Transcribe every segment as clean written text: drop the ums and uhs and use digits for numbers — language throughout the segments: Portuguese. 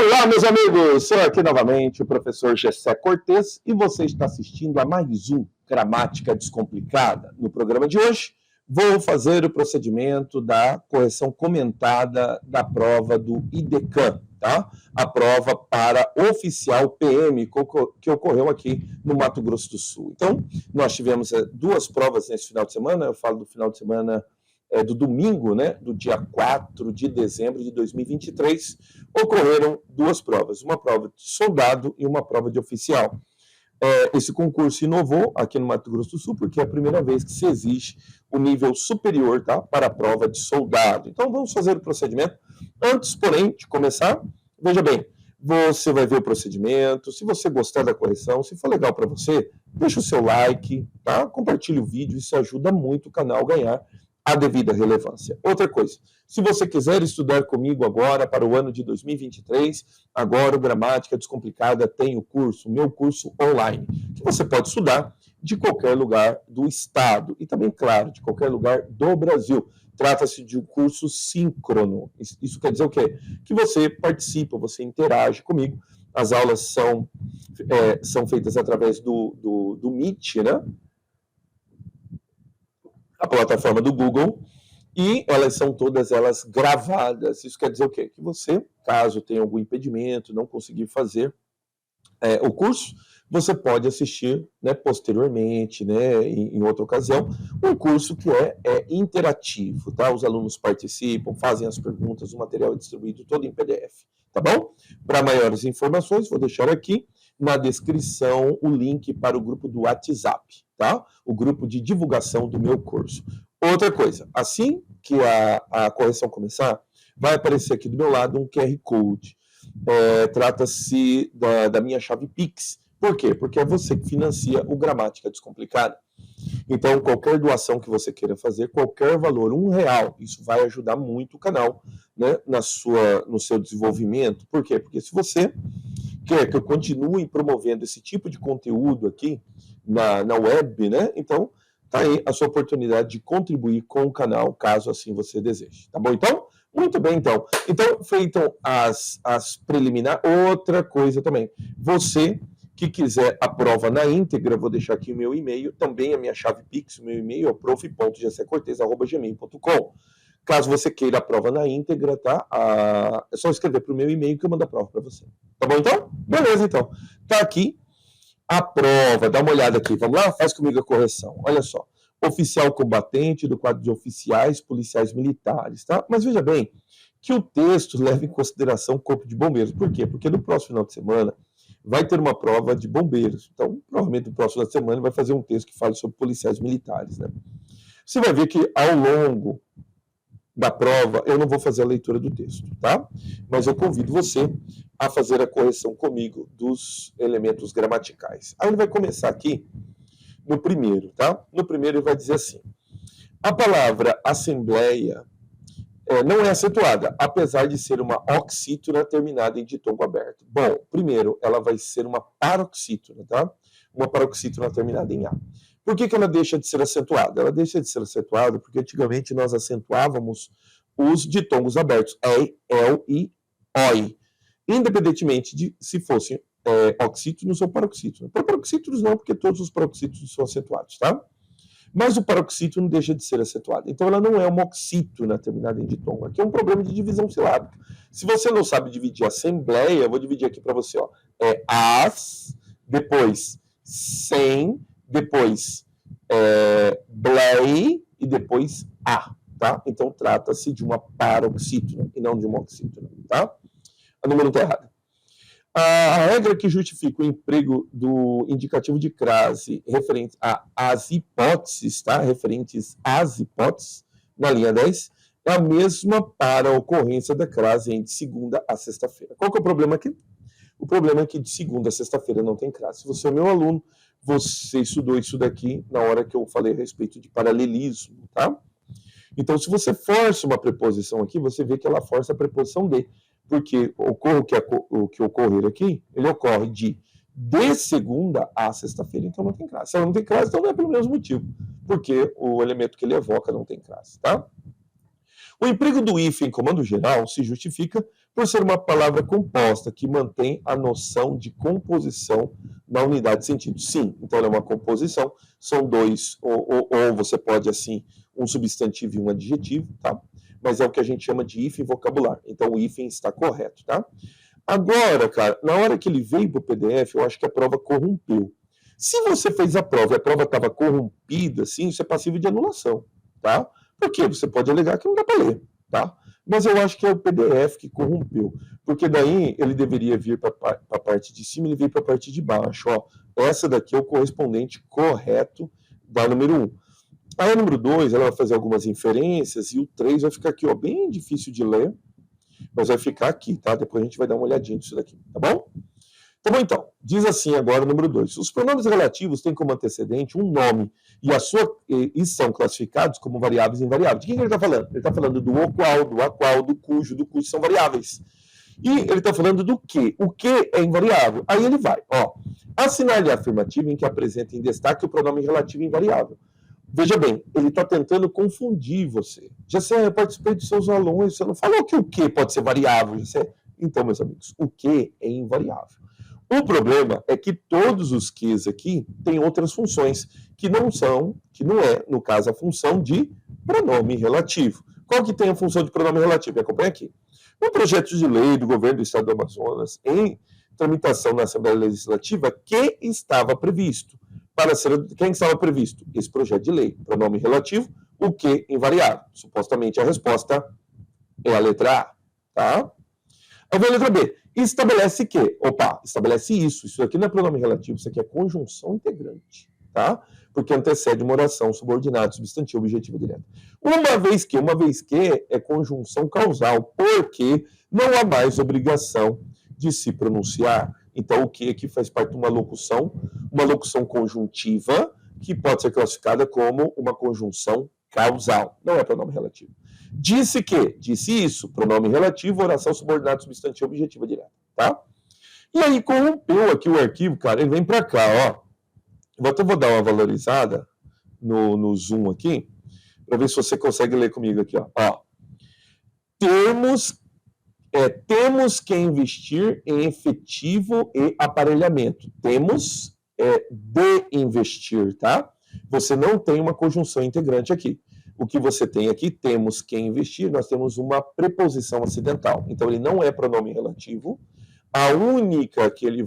Olá, meus amigos! Sou aqui novamente o professor Gessé Cortes e você está assistindo a mais um Gramática Descomplicada. No programa de hoje, vou fazer o procedimento da correção comentada da prova do IDECAM, tá? A prova para oficial PM que ocorreu aqui no Mato Grosso do Sul. Então, nós tivemos duas provas nesse final de semana, eu falo do final de semana do domingo, né, do dia 4 de dezembro de 2023, ocorreram duas provas, uma prova de soldado e uma prova de oficial. Esse concurso inovou aqui no Mato Grosso do Sul, porque é a primeira vez que se exige o nível superior, tá, para a prova de soldado. Então, vamos fazer o procedimento. Antes, porém, de começar, veja bem, você vai ver o procedimento, se você gostar da correção, se for legal para você, deixa o seu like, tá? Compartilhe o vídeo, isso ajuda muito o canal a ganhar a devida relevância. Outra coisa, se você quiser estudar comigo agora para o ano de 2023, agora o Gramática Descomplicada tem o curso, meu curso online, que você pode estudar de qualquer lugar do estado e também, claro, de qualquer lugar do Brasil. Trata-se de um curso síncrono. Isso quer dizer o quê? Que você participa, você interage comigo. As aulas são feitas através do Meet, né? A plataforma do Google, e elas são todas elas gravadas. Isso quer dizer o quê? Que você, caso tenha algum impedimento, não conseguir fazer o curso, você pode assistir, né, posteriormente, né, em outra ocasião, um curso que é interativo, tá? Os alunos participam, fazem as perguntas, o material é distribuído todo em PDF, tá bom? Para maiores informações, vou deixar aqui na descrição o link para o grupo do WhatsApp, tá? O grupo de divulgação do meu curso. Outra coisa, assim que a correção começar, vai aparecer aqui do meu lado um QR Code. Trata-se da minha chave Pix. Por quê? Porque é você que financia o Gramática Descomplicada. Então, qualquer doação que você queira fazer, qualquer valor, R$1, isso vai ajudar muito o canal, né, no seu desenvolvimento. Por quê? Porque se você quer que eu continue promovendo esse tipo de conteúdo aqui na web, né, então tá aí a sua oportunidade de contribuir com o canal, caso assim você deseje. Tá bom, então? Muito bem, então. Então, feitas as preliminares, outra coisa também. Você que quiser a prova na íntegra, vou deixar aqui o meu e-mail, também a minha chave Pix, o meu e-mail é prof.gessecortez@gmail.com. Caso você queira a prova na íntegra, tá? É só escrever para o meu e-mail que eu mando a prova para você. Tá bom, então? Beleza, então. Tá aqui a prova, dá uma olhada aqui. Vamos lá? Faz comigo a correção. Olha só. Oficial combatente do quadro de oficiais policiais militares, tá? Mas veja bem que o texto leva em consideração o corpo de bombeiros. Por quê? Porque no próximo final de semana vai ter uma prova de bombeiros. Então, provavelmente no próximo final de semana vai fazer um texto que fale sobre policiais militares, né? Você vai ver que ao longo da prova, eu não vou fazer a leitura do texto, tá? Mas eu convido você a fazer a correção comigo dos elementos gramaticais. Aí ele vai começar aqui no primeiro, tá? No primeiro ele vai dizer assim: a palavra assembleia não é acentuada, apesar de ser uma oxítona terminada em ditongo aberto. Bom, primeiro, ela vai ser uma paroxítona, tá? Uma paroxítona terminada em A. Por que ela deixa de ser acentuada? Ela deixa de ser acentuada porque antigamente nós acentuávamos os ditongos abertos, ei, el e oi, independentemente de se fossem oxítonos ou paroxítonos. Para paroxítonos não, porque todos os paroxítonos são acentuados, tá? Mas o paroxítono deixa de ser acentuado. Então ela não é uma oxítona terminada em ditongo. Aqui é um problema de divisão silábica. Se você não sabe dividir assembleia, eu vou dividir aqui para você, ó. As, depois sem, depois blei e depois a, tá? Então trata-se de uma paroxítona e não de uma oxítona, tá? A número está errada. A regra que justifica o emprego do indicativo de crase referente às hipóteses, tá? Referentes às hipóteses, na linha 10, é a mesma para a ocorrência da crase de segunda a sexta-feira. Qual que é o problema aqui? O problema é que de segunda a sexta-feira não tem crase. Se você é meu aluno, você estudou isso daqui na hora que eu falei a respeito de paralelismo, tá? Então, se você força uma preposição aqui, você vê que ela força a preposição de, porque o que ocorrer aqui, ele ocorre de segunda a sexta-feira, então não tem crase. Se ela não tem crase, então não é pelo mesmo motivo, porque o elemento que ele evoca não tem crase, tá? O emprego do if em comando geral se justifica por ser uma palavra composta que mantém a noção de composição na unidade de sentido. Sim, então ela é uma composição, são dois, ou você pode, assim, um substantivo e um adjetivo, tá? Mas é o que a gente chama de if em vocabulário. Então o if está correto, tá? Agora, cara, na hora que ele veio para o PDF, eu acho que a prova corrompeu. Se você fez a prova e a prova estava corrompida, assim, isso é passível de anulação, tá? Porque você pode alegar que não dá para ler, tá? Mas eu acho que é o PDF que corrompeu, porque daí ele deveria vir para a parte de cima e ele veio para a parte de baixo, ó. Essa daqui é o correspondente correto da número 1. Aí a número 2, ela vai fazer algumas inferências e o 3 vai ficar aqui, ó, bem difícil de ler, mas vai ficar aqui, tá? Depois a gente vai dar uma olhadinha nisso daqui, tá bom? Tá bom, então. Diz assim agora o número 2. Os pronomes relativos têm como antecedente um nome e são classificados como variáveis invariáveis. De quem ele está falando? Ele está falando do o qual, do a qual, do cujo são variáveis. E ele está falando do que. O que é invariável. Aí ele vai, ó. Assinale a afirmativa em que apresenta em destaque o pronome relativo invariável. Veja bem, ele está tentando confundir você. Já sei, eu participei dos seus alunos, você não falou que o que pode ser variável. Então, meus amigos, o que é invariável. O problema é que todos os Qs aqui têm outras funções, que não é, no caso, a função de pronome relativo. Qual que tem a função de pronome relativo? Me acompanha aqui. No projeto de lei do governo do estado do Amazonas, em tramitação na Assembleia Legislativa, que estava previsto? Quem estava previsto? Esse projeto de lei. Pronome relativo, o que invariável. Supostamente a resposta é a letra A, tá? Aí vem a letra B. Estabelece que, estabelece isso. Isso aqui não é pronome relativo, isso aqui é conjunção integrante, tá? Porque antecede uma oração subordinada, substantivo, objetiva direta. Uma vez que é conjunção causal, porque não há mais obrigação de se pronunciar. Então, o que aqui faz parte de uma locução conjuntiva, que pode ser classificada como uma conjunção causal. Não é pronome relativo. Disse isso, pronome relativo, oração subordinada, substantivo, objetiva direta, tá? E aí corrompeu aqui o arquivo, cara, ele vem para cá, ó. Eu até vou dar uma valorizada no zoom aqui, para ver se você consegue ler comigo aqui, ó. Temos que investir em efetivo e aparelhamento. Temos de investir, tá? Você não tem uma conjunção integrante aqui. O que você tem aqui, temos que investir, nós temos uma preposição acidental. Então, ele não é pronome relativo. A única que ele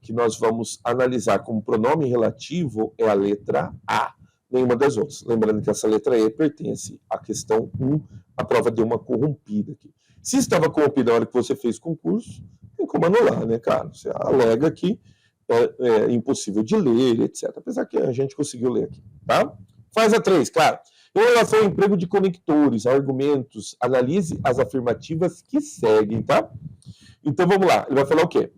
que nós vamos analisar como pronome relativo é a letra A, nenhuma das outras. Lembrando que essa letra E pertence à questão 1, a prova deu uma corrompida aqui. Se estava corrompida na hora que você fez concurso, tem como anular, né, cara? Você alega que é impossível de ler, etc. Apesar que a gente conseguiu ler aqui, tá? Faz a 3, cara. Em relação ao emprego de conectores, argumentos, analise as afirmativas que seguem, tá? Então, vamos lá. Ele vai falar o quê?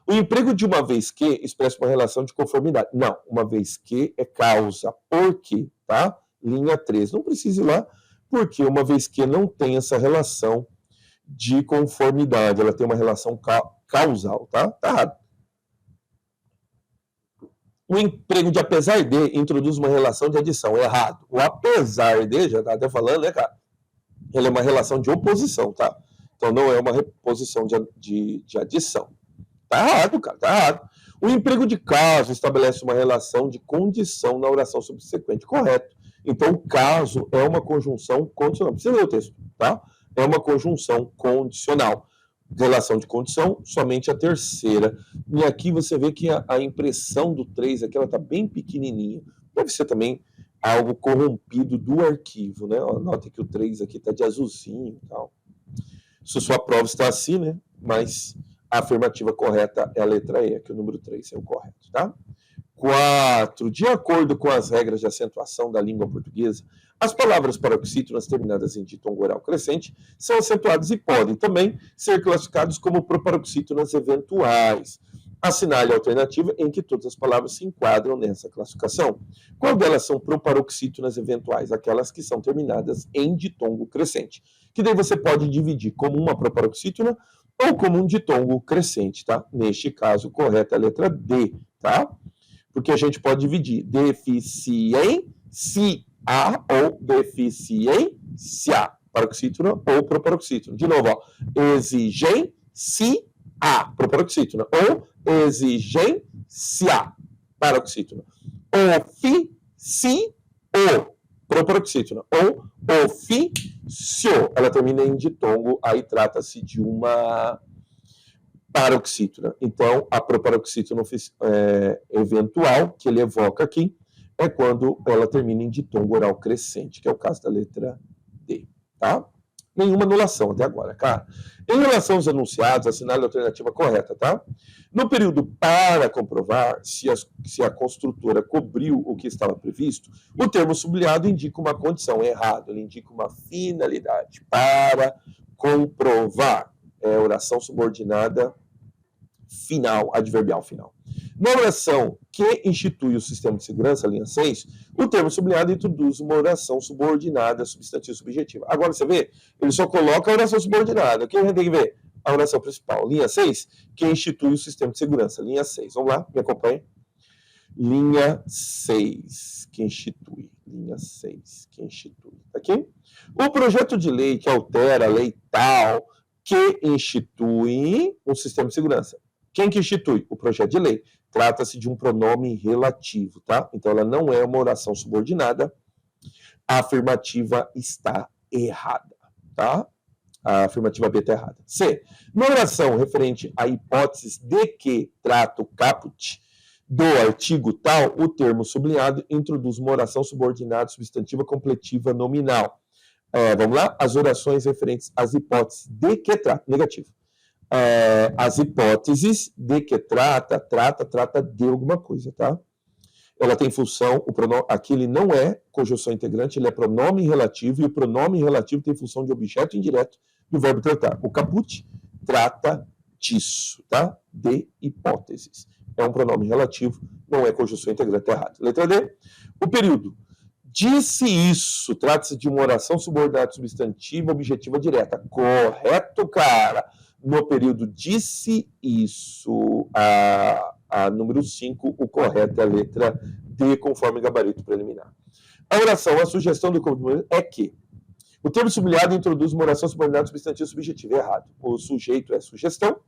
O emprego de uma vez que expressa uma relação de conformidade. Não, uma vez que é causa. Por quê? Tá? Linha 3. Não precisa ir lá, porque uma vez que não tem essa relação de conformidade, ela tem uma relação causal, tá? Tá errado. O emprego de apesar de introduz uma relação de adição. É errado. O apesar de, já tá até falando, né, cara? Ele é uma relação de oposição, tá? Então não é uma reposição de adição. Tá errado, cara, tá errado. O emprego de caso estabelece uma relação de condição na oração subsequente. Correto. Então, o caso é uma conjunção condicional. Precisa ler o texto, tá? É uma conjunção condicional. Relação de condição, somente a terceira. E aqui você vê que a impressão do 3 aqui, ela está bem pequenininha. Deve ser também algo corrompido do arquivo, né? Nota que o 3 aqui está de azulzinho e tal. Se sua prova está assim, né? Mas a afirmativa correta é a letra E, que o número 3 é o correto, tá? 4. De acordo com as regras de acentuação da língua portuguesa, as palavras paroxítonas terminadas em ditongo oral crescente são acentuadas e podem também ser classificadas como proparoxítonas eventuais. Assinale a alternativa em que todas as palavras se enquadram nessa classificação. Qual delas são proparoxítonas eventuais? Aquelas que são terminadas em ditongo crescente. Que daí você pode dividir como uma proparoxítona ou como um ditongo crescente, tá? Neste caso, correta é a letra D, tá? Porque a gente pode dividir deficiência a ou deficiência, paroxítona ou proparoxítona. De novo, ó, exigência, proparoxítona, ou exigência, paroxítona. Ofício, proparoxítona, ou ofício. Ela termina em ditongo, aí trata-se de uma paroxítona. Então, a proparoxítona eventual, que ele evoca aqui, é quando ela termina em ditongo oral crescente, que é o caso da letra D, tá? Nenhuma anulação até agora, cara. Em relação aos enunciados, assinale a alternativa correta, tá? No período para comprovar se a construtora cobriu o que estava previsto, o termo sublinhado indica uma condição errada, ele indica uma finalidade. Para comprovar, é oração subordinada final, adverbial final. Na oração que institui o sistema de segurança, linha 6, o termo sublinhado introduz uma oração subordinada, substantivo subjetiva. Agora você vê, ele só coloca a oração subordinada. O que a gente tem que ver? A oração principal. Linha 6, que institui o sistema de segurança. Linha 6. Vamos lá, me acompanhe. Linha 6, que institui. Linha 6, que institui. Tá aqui? O projeto de lei que altera a lei tal, que institui um sistema de segurança. Quem que institui? O projeto de lei. Trata-se de um pronome relativo, tá? Então, ela não é uma oração subordinada. A afirmativa está errada, tá? A afirmativa B está errada. C. Na oração referente a hipóteses de que trata o caput do artigo tal, o termo sublinhado introduz uma oração subordinada substantiva completiva nominal. Vamos lá? As orações referentes às hipóteses de que trata, negativo. As hipóteses de que trata de alguma coisa, tá? Ela tem função, o pronome, aqui ele não é conjunção integrante, ele é pronome relativo, e o pronome relativo tem função de objeto indireto do verbo tratar. O caput trata disso, tá? De hipóteses. É um pronome relativo, não é conjunção integrante, tá errado. Letra D. O período. Disse isso, trata-se de uma oração subordinada substantiva objetiva direta. Correto, cara? No período disse isso, a número 5, o correto é a letra D, conforme gabarito preliminar. A oração, a sugestão do corpo é que o termo sublinhado introduz uma oração subordinada substantiva subjetiva. Errado. O sujeito é sugestão,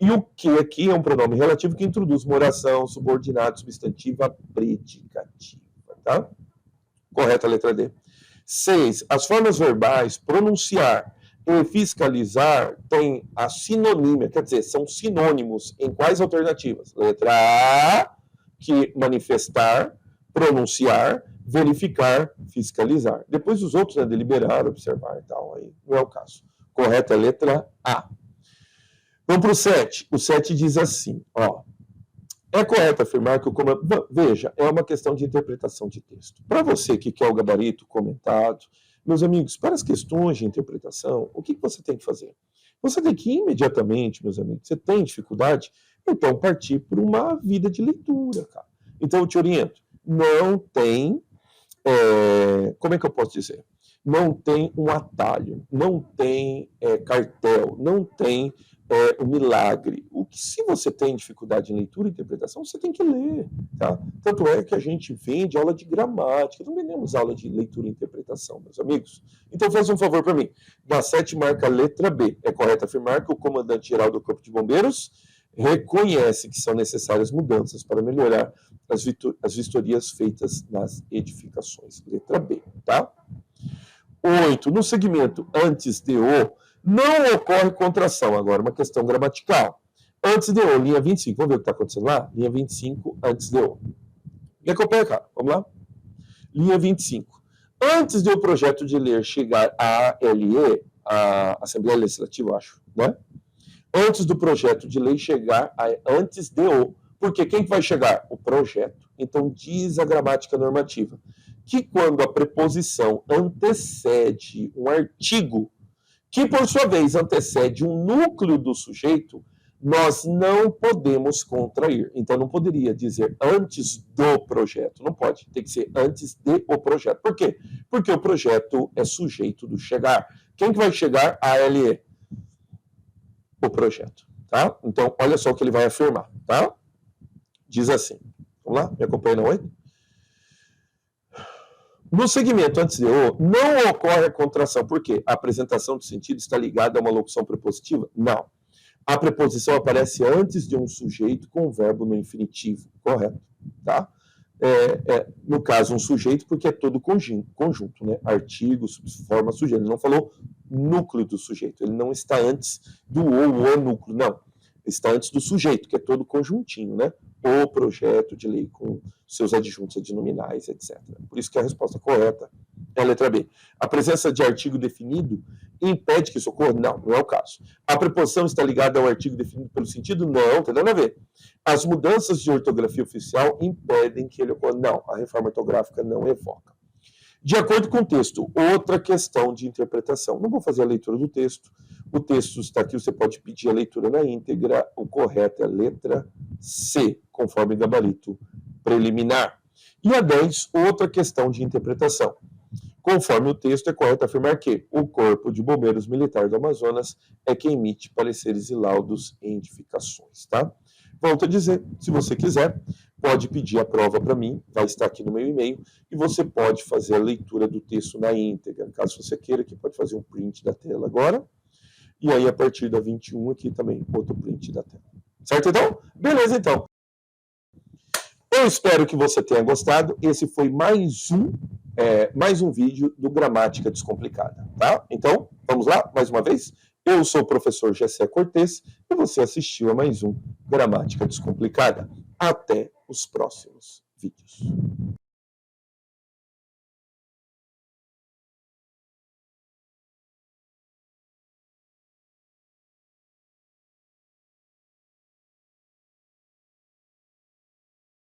e o que aqui é um pronome relativo que introduz uma oração subordinada substantiva predicativa, tá? Correta a letra D. 6. As formas verbais pronunciar e fiscalizar têm a sinonímia, quer dizer, são sinônimos em quais alternativas? Letra A, que manifestar, pronunciar, verificar, fiscalizar. Depois os outros, né, deliberar, observar e tal, aí não é o caso. Correta a letra A. Vamos para o 7. O 7 diz assim, ó. É correto afirmar que o comando... Veja, é uma questão de interpretação de texto. Para você que quer o gabarito comentado, meus amigos, para as questões de interpretação, o que você tem que fazer? Você tem que imediatamente, meus amigos, você tem dificuldade? Então, partir por uma vida de leitura, cara. Então, eu te oriento. Não tem... como é que eu posso dizer? Não tem um atalho, não tem cartel, não tem um milagre. O que, se você tem dificuldade em leitura e interpretação, você tem que ler, tá? Tanto é que a gente vende aula de gramática, não vendemos aula de leitura e interpretação, meus amigos. Então, faz um favor para mim. Na 7, marca a letra B. É correto afirmar que o comandante-geral do Corpo de Bombeiros reconhece que são necessárias mudanças para melhorar as vistorias feitas nas edificações. Letra B, tá? 8. No segmento antes de o, não ocorre contração. Agora, uma questão gramatical. Antes de o, linha 25. Vamos ver o que está acontecendo lá? Linha 25, antes de o. Me acompanha, cara. Vamos lá? Linha 25. Antes de o projeto de lei chegar à ALE, a Assembleia Legislativa, acho, né? Antes do projeto de lei chegar antes de o. Porque quem vai chegar? O projeto. Então, diz a gramática normativa que quando a preposição antecede um artigo, que por sua vez antecede um núcleo do sujeito, nós não podemos contrair. Então, não poderia dizer antes do projeto. Não pode. Tem que ser antes de o projeto. Por quê? Porque o projeto é sujeito do chegar. Quem que vai chegar? A ALE. O projeto. Tá? Então, olha só o que ele vai afirmar. Tá? Diz assim. Vamos lá? Me acompanha na 8? No segmento antes de o, não ocorre a contração. Por quê? A apresentação do sentido está ligada a uma locução prepositiva? Não. A preposição aparece antes de um sujeito com o verbo no infinitivo, correto? Tá? No caso, um sujeito, porque é todo conjunto, né? Artigo, subforma, sujeito. Ele não falou núcleo do sujeito, ele não está antes do o núcleo, não. Está antes do sujeito, que é todo conjuntinho, né? O projeto de lei com seus adjuntos adnominais, etc. Por isso que a resposta correta é a letra B. A presença de artigo definido impede que isso ocorra? Não, não é o caso. A preposição está ligada ao artigo definido pelo sentido? Não, tem nada a ver. As mudanças de ortografia oficial impedem que ele ocorra? Não, a reforma ortográfica não evoca. De acordo com o texto, outra questão de interpretação. Não vou fazer a leitura do texto. O texto está aqui, você pode pedir a leitura na íntegra. O correto é a letra C, conforme gabarito preliminar. E a 10, outra questão de interpretação. Conforme o texto, é correto afirmar que o Corpo de Bombeiros Militar do Amazonas é quem emite pareceres e laudos e indicações, tá? Volto a dizer, se você quiser, pode pedir a prova para mim, vai estar aqui no meu e-mail, e você pode fazer a leitura do texto na íntegra. Caso você queira, aqui pode fazer um print da tela agora, e aí a partir da 21 aqui também, outro print da tela. Certo, então? Beleza, então. Eu espero que você tenha gostado. Esse foi mais um vídeo do Gramática Descomplicada, tá? Então, vamos lá, mais uma vez. Eu sou o professor Gessé Cortez e você assistiu a mais um Gramática Descomplicada. Até os próximos vídeos.